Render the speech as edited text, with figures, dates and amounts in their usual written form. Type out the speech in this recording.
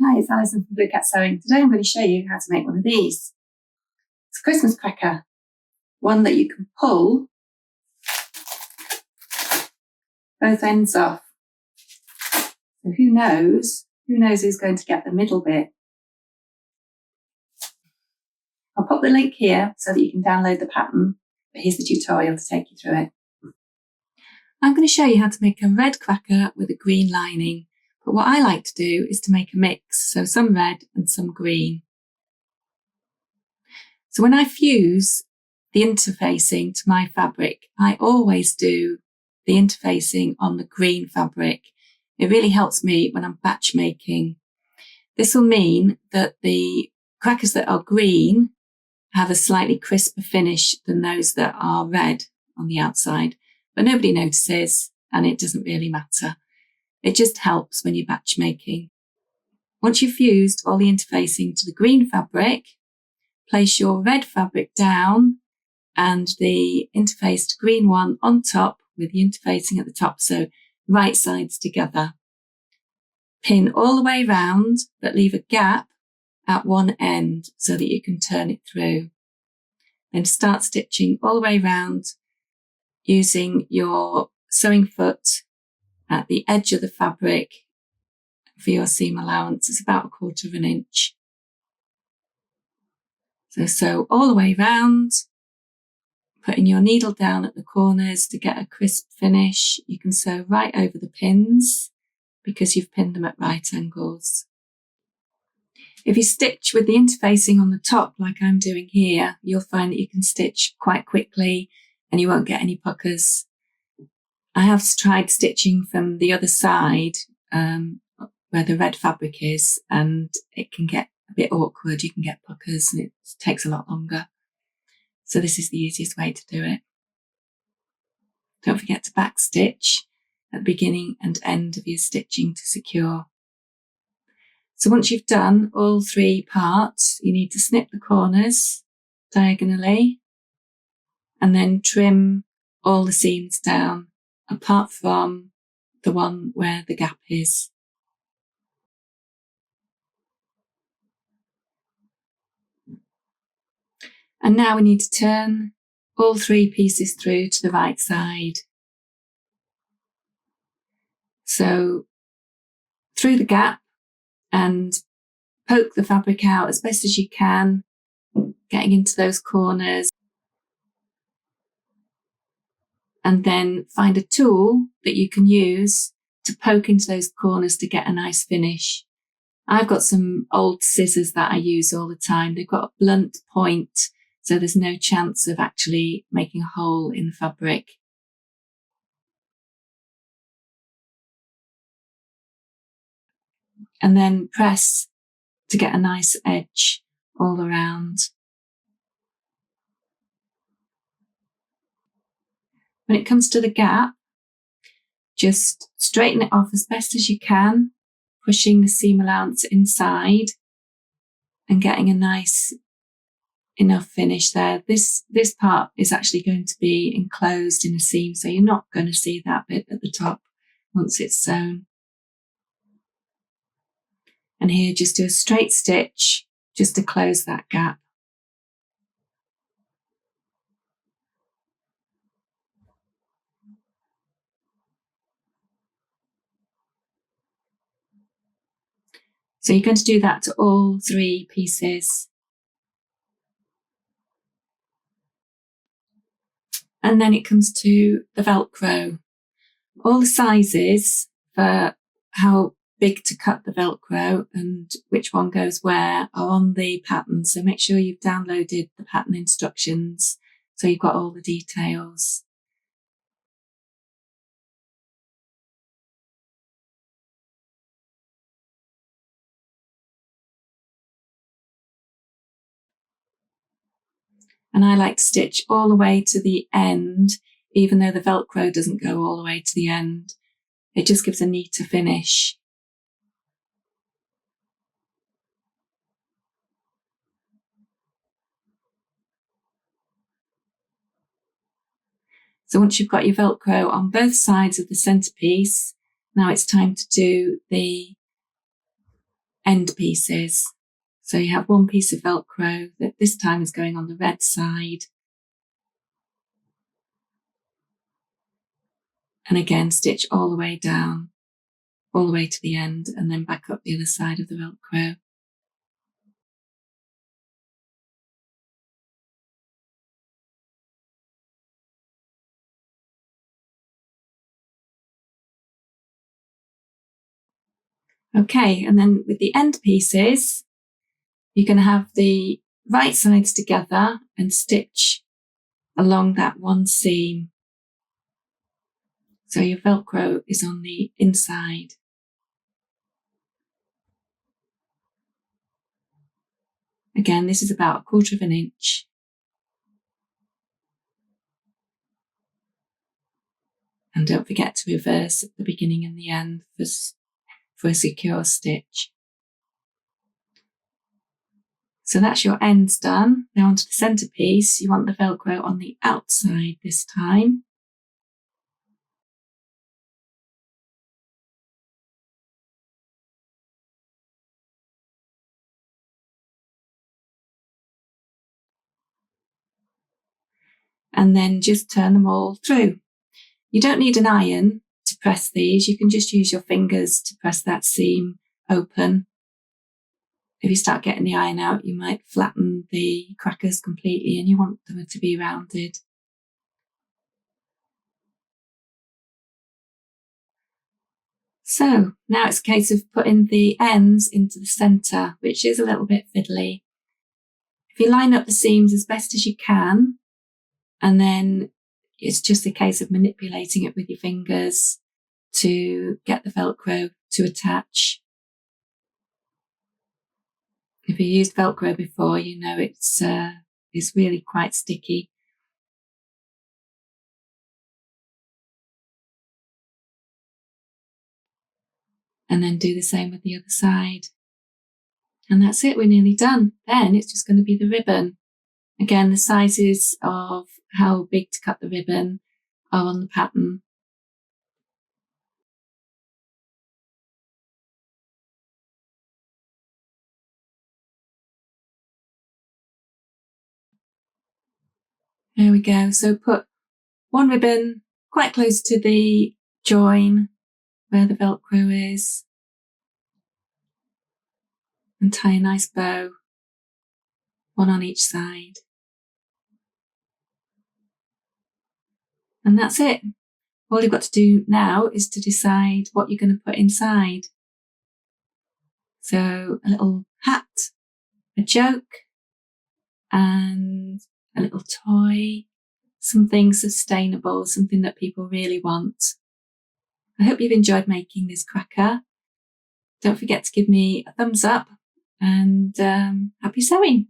Hi, it's Alison from Blue Cat Sewing. Today I'm going to show you how to make one of these. It's a Christmas cracker, one that you can pull both ends off. So who knows who's going to get the middle bit. I'll pop the link here so that you can download the pattern, but here's the tutorial to take you through it. I'm going to show you how to make a red cracker with a green lining. But what I like to do is to make a mix, so some red and some green. So when I fuse the interfacing to my fabric, I always do the interfacing on the green fabric. It really helps me when I'm batch making. This will mean that the crackers that are green have a slightly crisper finish than those that are red on the outside, but nobody notices and it doesn't really matter. It just helps when you're batch making. Once you've fused all the interfacing to the green fabric, place your red fabric down and the interfaced green one on top with the interfacing at the top, so right sides together. Pin all the way round, but leave a gap at one end so that you can turn it through. Then start stitching all the way round using your sewing foot at the edge of the fabric for your seam allowance. It's about 1/4 inch. So sew all the way round, putting your needle down at the corners to get a crisp finish. You can sew right over the pins because you've pinned them at right angles. If you stitch with the interfacing on the top like I'm doing here, you'll find that you can stitch quite quickly and you won't get any puckers. I have tried stitching from the other side where the red fabric is, and it can get a bit awkward. You can get puckers and it takes a lot longer. So this is the easiest way to do it. Don't forget to back stitch at the beginning and end of your stitching to secure. So once you've done all 3 parts, you need to snip the corners diagonally and then trim all the seams down, apart from the one where the gap is. And now we need to turn all 3 pieces through to the right side. So through the gap and poke the fabric out as best as you can, getting into those corners. And then find a tool that you can use to poke into those corners to get a nice finish. I've got some old scissors that I use all the time. They've got a blunt point, so there's no chance of actually making a hole in the fabric. And then press to get a nice edge all around. When it comes to the gap, just straighten it off as best as you can, pushing the seam allowance inside and getting a nice enough finish there. This part is actually going to be enclosed in a seam, so you're not going to see that bit at the top once it's sewn. And here, just do a straight stitch just to close that gap. So you're going to do that to all 3 pieces. And then it comes to the Velcro. All the sizes for how big to cut the Velcro and which one goes where are on the pattern. So make sure you've downloaded the pattern instructions so you've got all the details. And I like to stitch all the way to the end, even though the Velcro doesn't go all the way to the end. It just gives a neater finish. So once you've got your Velcro on both sides of the centerpiece, now it's time to do the end pieces. So you have one piece of Velcro that this time is going on the red side. And again, stitch all the way down, all the way to the end, and then back up the other side of the Velcro. Okay, and then with the end pieces, you're going to have the right sides together and stitch along that one seam. So your Velcro is on the inside. Again, this is about 1/4 inch. And don't forget to reverse at the beginning and the end for a secure stitch. So that's your ends done. Now onto the centerpiece. You want the Velcro on the outside this time. And then just turn them all through. You don't need an iron to press these. You can just use your fingers to press that seam open. If you start getting the iron out, you might flatten the crackers completely, and you want them to be rounded. So now it's a case of putting the ends into the centre, which is a little bit fiddly. If you line up the seams as best as you can, and then it's just a case of manipulating it with your fingers to get the Velcro to attach. If you used Velcro before, you know it's really quite sticky. And then do the same with the other side. And that's it, we're nearly done. Then it's just going to be the ribbon. Again, the sizes of how big to cut the ribbon are on the pattern. There we go. So put one ribbon quite close to the join where the Velcro is, and tie a nice bow, one on each side. And that's it. All you've got to do now is to decide what you're going to put inside. So a little hat, a joke, and a little toy, something sustainable, something that people really want. I hope you've enjoyed making this cracker. Don't forget to give me a thumbs up, and happy sewing.